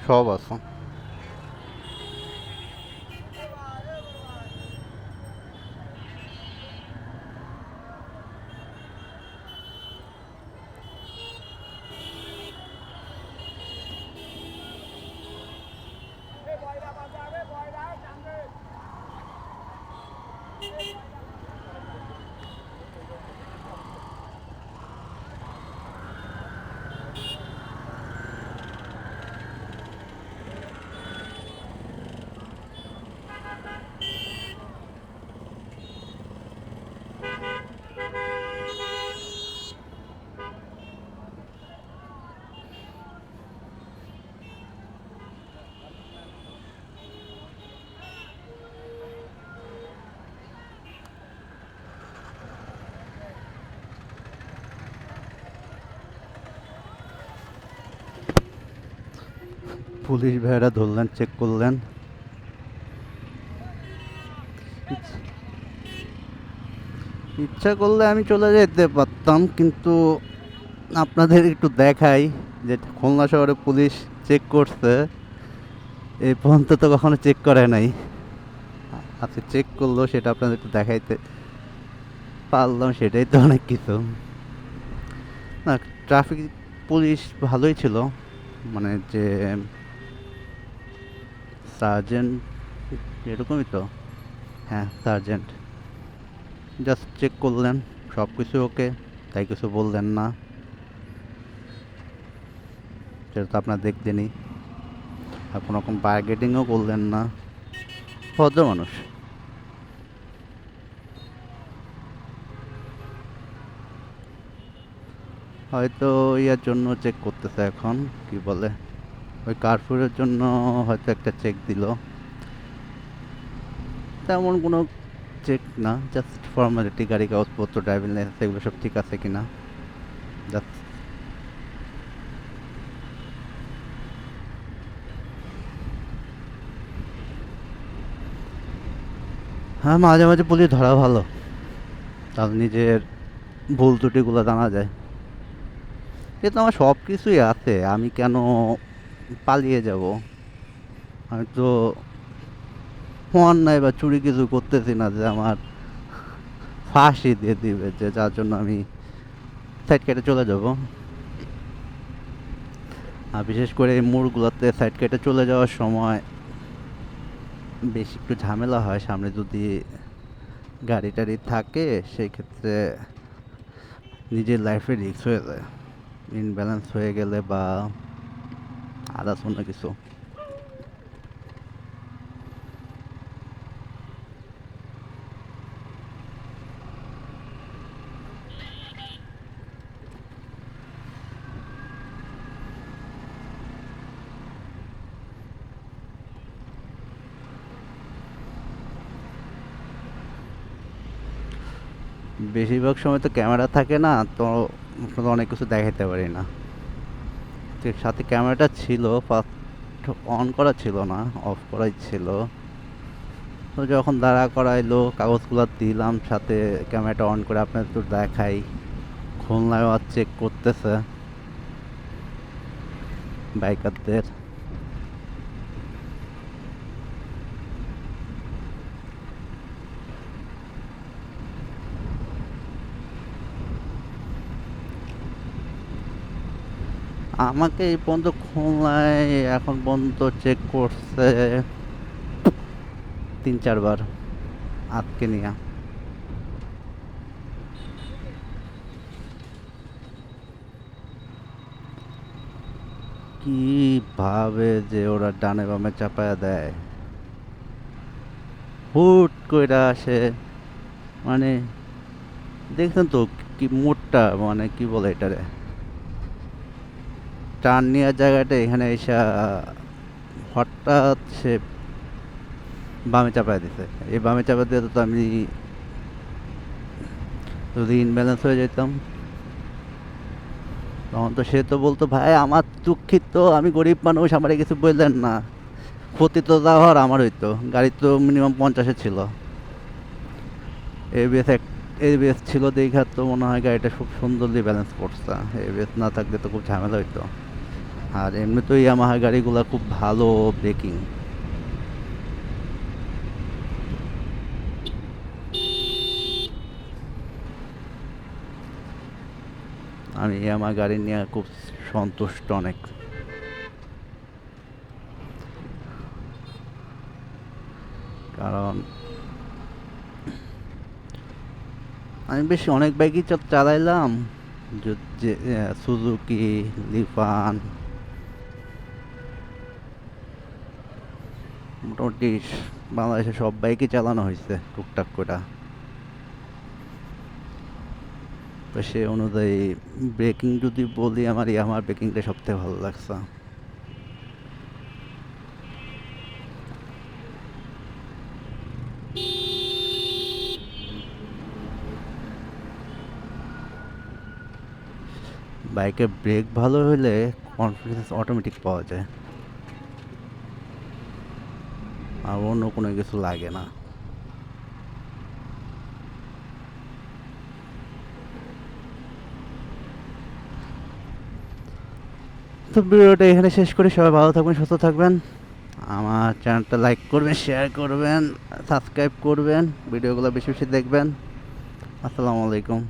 সব আছে। পুলিশ ভাইয়েরা ধরলেন, চেক করলেন। ইচ্ছা করলে আমি চলে যেতে পারতাম, কিন্তু আপনাদের একটু দেখাই যে খুলনা শহরে পুলিশ চেক করছে, এই পর্যন্ত তো কখনো চেক করে নাই। আচ্ছা, চেক করলো সেটা আপনাদের একটু দেখাইতে পারলাম, সেটাই তো অনেক কিছু। না, ট্রাফিক পুলিশ ভালোই ছিল, মানে যে সার্জেন্ট এরকমই তো। হ্যাঁ, সার্জেন্ট জাস্ট চেক করলেন, সব কিছু ওকে, তাই কিছু বললেন না। সেটা তো আপনার দেখতেনি। আর কোনো রকম বার্গেটিংও করলেন না, ভদ্র মানুষ। হয়তো ইয়ার জন্য চেক করতেছে এখন, কি বলে, ওই কার্ফুরের জন্য হয়তো একটা চেক দিল। তেমন কোনো চেক না, জাস্ট ফর্মালিটি, গাড়ি কাগজপত্র, ড্রাইভিং লাইসেন্স এগুলো সব ঠিক আছে কিনা, জাস্ট। হ্যাঁ, মাঝে মাঝে পুলিশ ধরা ভালো, তাহলে নিজের ভুল ত্রুটিগুলো জানা যায়। কিন্তু আমার সব কিছুই আছে, আমি কেন পালিয়ে যাব? আমি তো অন্যায় বা চুরি কিছু করতেছি না যে আমার ফাঁসি দিয়ে দিবে, যে যার জন্য আমি সাইড কেটে চলে যাব। আর বিশেষ করে এই মোড়গুলোতে সাইড কেটে চলে যাওয়ার সময় বেশি একটু ঝামেলা হয়। সামনে যদি গাড়ি টাড়ি থাকে, সেই ক্ষেত্রে নিজের লাইফে রিস্ক হয়ে যায়, ইনব্যালেন্স হয়ে গেলে বা আদার্স অন্য কিছু। বেশিরভাগ সময় তো ক্যামেরা থাকে না, তো আপনাদের অনেক কিছু দেখাইতে পারি না। ঠিক, সাথে ক্যামেরাটা ছিল, ফার্স্ট অন করা ছিল না, অফ করাই ছিল। তো যখন দাঁড়া করাইলো, কাগজগুলো দিলাম, সাথে ক্যামেরাটা অন করে আপনাদের তো দেখাই। খুলনায় চেক করতেছে বাইকারদের। আমাকে এই পর্যন্ত খুলনায় এখন পর্যন্ত চেক করছে 3-4 বার আজকে নিয়ে। কিভাবে যে ওরা ডানে বামে চাপায়া দেয়, হুট কইরা আসে, মানে দেখছেন তো কি মোড়টা, মানে কি বলে এটারে, টার্ন নেওয়ার জায়গাটা এখানে এসে হঠাৎ সে বামে চাপায় দিছে। এই বামে চাপা দিয়ে তো আমি যদি ইনব্যালেন্স হয়ে যেতাম, তখন তো সে তো বলতো, ভাই আমার দুঃখিত, আমি গরিব মানুষ, আমার কিছু বললেন না, ক্ষতি তো যা হওয়ার আমার হইতো। গাড়ি তো মিনিমাম 50-এ ছিল, এবিএস এবিএস ছিল দেখা তো মনে হয় গাড়িটা খুব সুন্দরলি ব্যালেন্স করছে। এবিএস না থাকলে তো খুব ঝামেলা হইতো। আর এমনিতেই ইয়ামাহা গাড়িগুলো খুব ভালো ব্রেকিং। আমি ইয়ামাহা গাড়ি নিয়ে খুব সন্তুষ্ট অনেক। কারণ আমি বেশি অনেক বাইকই চালাইলাম, যে সুজুকি, লিফান, মোটামুটি বাংলাদেশে সব বাইকই চালানো হয়েছে টুকটাক করে। তো সে অনুযায়ী ব্রেকিং যদি বলি, আমার ইয়ামাহার ব্রেকিংটা সবথেকে ভালো লাগছে। বাইকের ব্রেক ভালো হলে কনফিডেন্স অটোমেটিক পাওয়া যায়, আর অন্য কোনো কিছু লাগে না। তো ভিডিওটা এখানে শেষ করি। সবাই ভালো থাকবেন, সুস্থ থাকবেন। আমার চ্যানেলটা লাইক করবেন, শেয়ার করবেন, সাবস্ক্রাইব করবেন, ভিডিওগুলো বেশি বেশি দেখবেন। আসসালামু আলাইকুম।